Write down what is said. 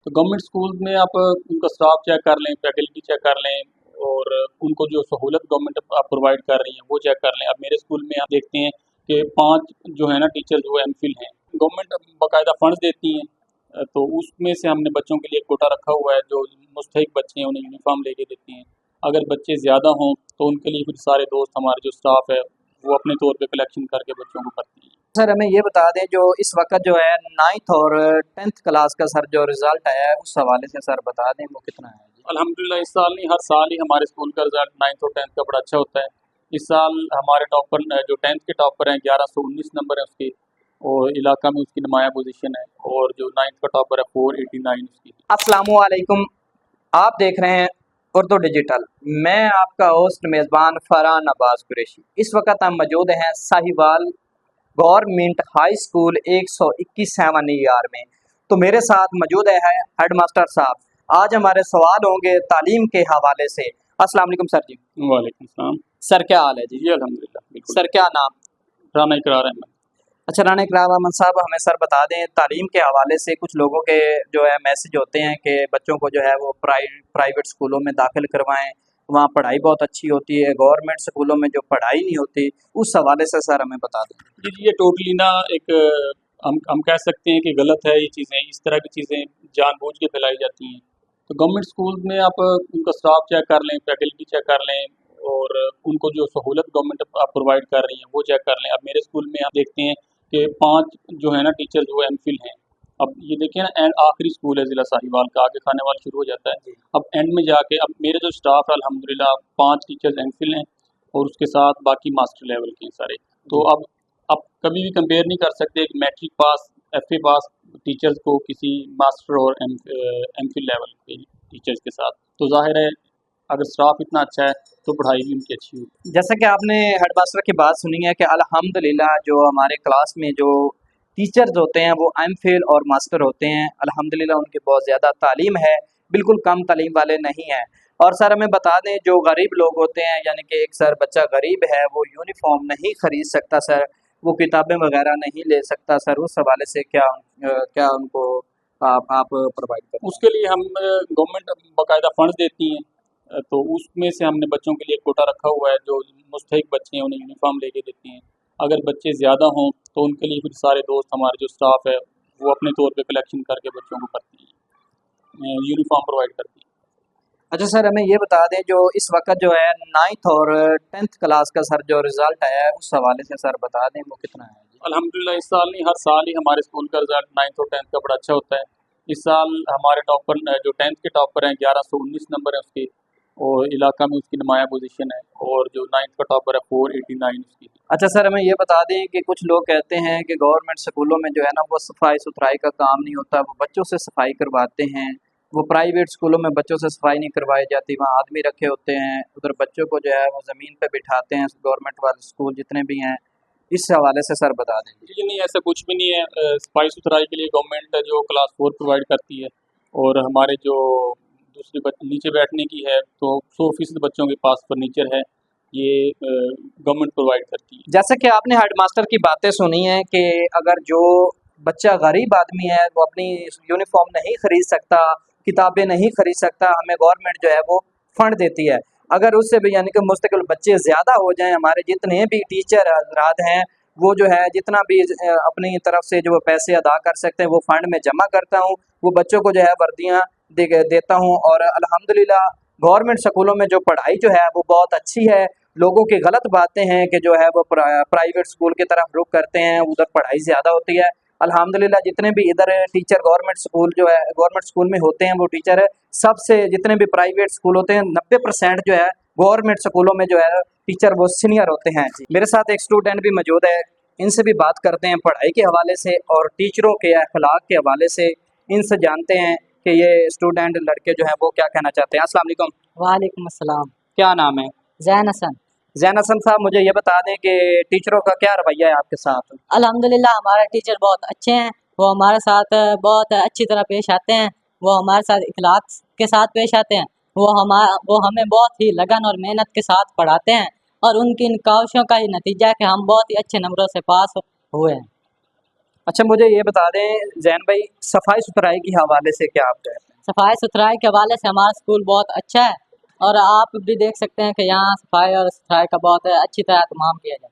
तो government school में आप उनका स्टाफ चेक कर लें, फैकल्टी चेक कर लें और उनको जो सहूलत गवर्नमेंट आप प्रोवाइड कर रही है वो चेक कर लें। अब मेरे स्कूल में आप देखते हैं कि 5 जो है ना टीचर्स वो एमफिल हैं। गवर्नमेंट बाकायदा फंड्स देती हैं, तो उसमें से हमने बच्चों के लिए एक कोटा रखा हुआ है, जो मुस्तहिक बच्चे हैं उन्हें यूनिफ़ॉर्म लेके देते हैं। अगर बच्चे ज़्यादा हों तो उनके लिए फिर सारे दोस्त हमारे जो स्टाफ है वो अपने तौर पे कलेक्शन करके बच्चों को करते हैं। सर हमें ये बता दें जो इस वक्त जो है 9th और 10th क्लास का सर जो रिजल्ट आया है उस हवाले से सर बता दें वो कितना है जी। अल्हम्दुलिल्लाह इस साल नहीं, हर साल ही हमारे स्कूल का रिजल्ट 9th और 10th का बड़ा अच्छा होता है। इस साल हमारे टॉपर जो 10th के टॉपर हैं 1119 नंबर है उसके, और इलाका में उसकी नुमाया पोजीशन है, और जो 9th का टॉपर है 489 उसकी। अस्सलामुअलैकुम, आप देख रहे हैं उर्दू डिजिटल। मैं आपका होस्ट मेज़बान फरहान अब्बास कुरैशी। इस वक्त हम मौजूद हैं साहिवाल गवर्नमेंट हाई स्कूल 121 7 में। तो मेरे साथ मौजूद है हेड मास्टर साहब। आज हमारे सवाल होंगे तालीम के हवाले से। अस्सलाम वालेकुम सर जी। वालेकुम सलाम। सर क्या हाल है जी? जी अल्हम्दुलिल्लाह बिल्कुल। सर क्या नाम? राना इकरार अहमद। अच्छा राना इकराम अहमद साहब, हमें सर बता दें तालीम के हवाले से कुछ लोगों के जो है मैसेज होते हैं कि बच्चों को जो है वो प्राइवेट स्कूलों में दाखिल करवाएं, वहाँ पढ़ाई बहुत अच्छी होती है, गवर्नमेंट स्कूलों में जो पढ़ाई नहीं होती, उस हवाले से सर हमें बता दें। जी, ये टोटली ना एक हम कह सकते हैं कि गलत है ये चीज़ें, इस तरह की चीज़ें जानबूझ के फैलाई जाती हैं। तो गवर्नमेंट स्कूल में आप उनका स्टाफ चेक कर लें, फैकल्टी चेक कर लें और उनको जो सहूलत गवर्नमेंट आप प्रोवाइड कर रही है वो चेक कर लें। अब मेरे स्कूल में आप देखते हैं कि 5 जो है ना टीचर्स वो एमफिल हैं। अब ये देखिए ना, एंड आखिरी स्कूल है ज़िला साहिवाल का, आगे खानेवाल शुरू हो जाता है। अब एंड में जाके अब मेरे जो स्टाफ है अल्हम्दुलिल्लाह 5 टीचर्स एमफिल हैं और उसके साथ बाकी मास्टर लेवल के हैं सारे। तो अब आप कभी भी कंपेयर नहीं कर सकते एक मैट्रिक पास, एफए पास टीचर्स को किसी मास्टर और एमफिल लेवल के टीचर्स के साथ। तो जाहिर है अगर स्टाफ इतना अच्छा है तो पढ़ाई भी उनकी अच्छी होगी। जैसे कि आपने हेड मास्टर की बात सुनी है कि अल्हम्दुलिल्लाह जो हमारे क्लास में जो टीचर्स होते हैं वो एमफिल और मास्टर होते हैं, अल्हम्दुलिल्लाह उनकी बहुत ज़्यादा तालीम है, बिल्कुल कम तालीम वाले नहीं हैं। और सर हमें बता दें जो गरीब लोग होते हैं, यानी कि एक सर बच्चा गरीब है वो यूनिफॉर्म नहीं खरीद सकता सर, वो किताबें वगैरह नहीं ले सकता सर, उस हवाले से क्या उनको आप प्रोवाइड करते हैं? उसके लिए हम गवर्नमेंट बाकायदा फंड्स देती हैं, तो उसमें से हमने बच्चों के लिए एक कोटा रखा हुआ है, जो मुस्तहिक बच्चे हैं उन्हें यूनिफॉर्म लेके देती हैं। अगर बच्चे ज़्यादा हों तो उनके लिए फिर सारे दोस्त हमारे जो स्टाफ है वो अपने तौर पे कलेक्शन करके बच्चों को करती हैं, यूनिफॉर्म प्रोवाइड करती हैं। अच्छा सर हमें ये बता दें जो इस वक्त जो है 9th और 10th क्लास का सर जो रिजल्ट आया है उस हवाले से सर बता दें वो कितना है जी। अल्हम्दुलिल्लाह इस साल नहीं, हर साल ही हमारे स्कूल का रिजल्ट 9th और 10th का बड़ा अच्छा होता है। इस साल हमारे टॉपर जो 10th के टॉपर हैं 1119 नंबर है उसके, और इलाका में उसकी नुमाया पोजीशन है, और जो 9th का टॉपर है 489 उसकी। अच्छा सर हमें ये बता दें कि कुछ लोग कहते हैं कि गवर्नमेंट स्कूलों में जो है ना वो सफाई सुथराई का काम नहीं होता, वो बच्चों से सफाई करवाते हैं, वो प्राइवेट स्कूलों में बच्चों से सफाई नहीं करवाई जाती, वहाँ आदमी रखे होते हैं, उधर बच्चों को जो है वो ज़मीन पे बिठाते हैं, गवर्नमेंट वाले स्कूल जितने भी हैं, इस हवाले से सर बता दें। जी नहीं, ऐसा कुछ भी नहीं है। सफाई सुथराई के लिए गवर्नमेंट जो क्लास 4 प्रोवाइड करती है, और हमारे जो नीचे बैठने की है तो 100% बच्चों के पास फर्नीचर है, ये गवर्नमेंट प्रोवाइड करती है। जैसे कि आपने हेड मास्टर की बातें सुनी हैं कि अगर जो बच्चा गरीब आदमी है वो अपनी यूनिफॉर्म नहीं खरीद सकता, किताबें नहीं खरीद सकता, हमें गवर्नमेंट जो है वो फंड देती है। अगर उससे भी यानी कि मुस्तकिल बच्चे ज़्यादा हो जाएं, हमारे जितने भी टीचर हजरात हैं वो जो है जितना भी अपनी तरफ से जो पैसे अदा कर सकते हैं वो फंड में जमा करता हूँ, वो बच्चों को जो है वर्दियाँ देता हूँ। और अल्हम्दुलिल्लाह गवर्नमेंट स्कूलों में जो पढ़ाई जो है वो बहुत अच्छी है। लोगों की गलत बातें हैं कि जो है वो प्राइवेट स्कूल की तरफ रुख करते हैं, उधर पढ़ाई ज़्यादा होती है। अल्हम्दुलिल्लाह जितने भी इधर टीचर गवर्नमेंट स्कूल जो है गवर्नमेंट स्कूल में होते हैं वो टीचर सबसे जितने भी प्राइवेट स्कूल होते हैं 90% जो है गवर्नमेंट स्कूलों में जो है टीचर वो सीनियर होते हैं जी। मेरे साथ एक स्टूडेंट भी मौजूद है, इनसे भी बात करते हैं पढ़ाई के हवाले से और टीचरों के अखलाक के हवाले से, इनसे जानते हैं कि ये स्टूडेंट लड़के जो हैं वो क्या कहना चाहते हैं। अस्सलाम वालेकुम। वालेकुम अस्सलाम। क्या नाम है? जैन हसन। जैन हसन साहब, मुझे ये बता दें कि टीचरों का क्या रवैया है आपके साथ? अल्हम्दुलिल्लाह हमारे टीचर बहुत अच्छे हैं, वो हमारे साथ बहुत अच्छी तरह पेश आते हैं, वो हमारे साथ इखलाक के साथ पेश आते हैं, वो हमें बहुत ही लगन और मेहनत के साथ पढ़ाते हैं, और उनकी इन काविशों का ही नतीजा है कि हम बहुत ही अच्छे नंबरों से पास हुए हैं। अच्छा, मुझे ये बता दें जैन भाई, सफाई सुथराई के हवाले से क्या आप कहते हैं? सफाई सुथराई के हवाले से हमारा स्कूल बहुत अच्छा है और आप भी देख सकते हैं कि यहाँ सफाई और सुथराई का बहुत अच्छी तरह एहतमाम किया जाता है।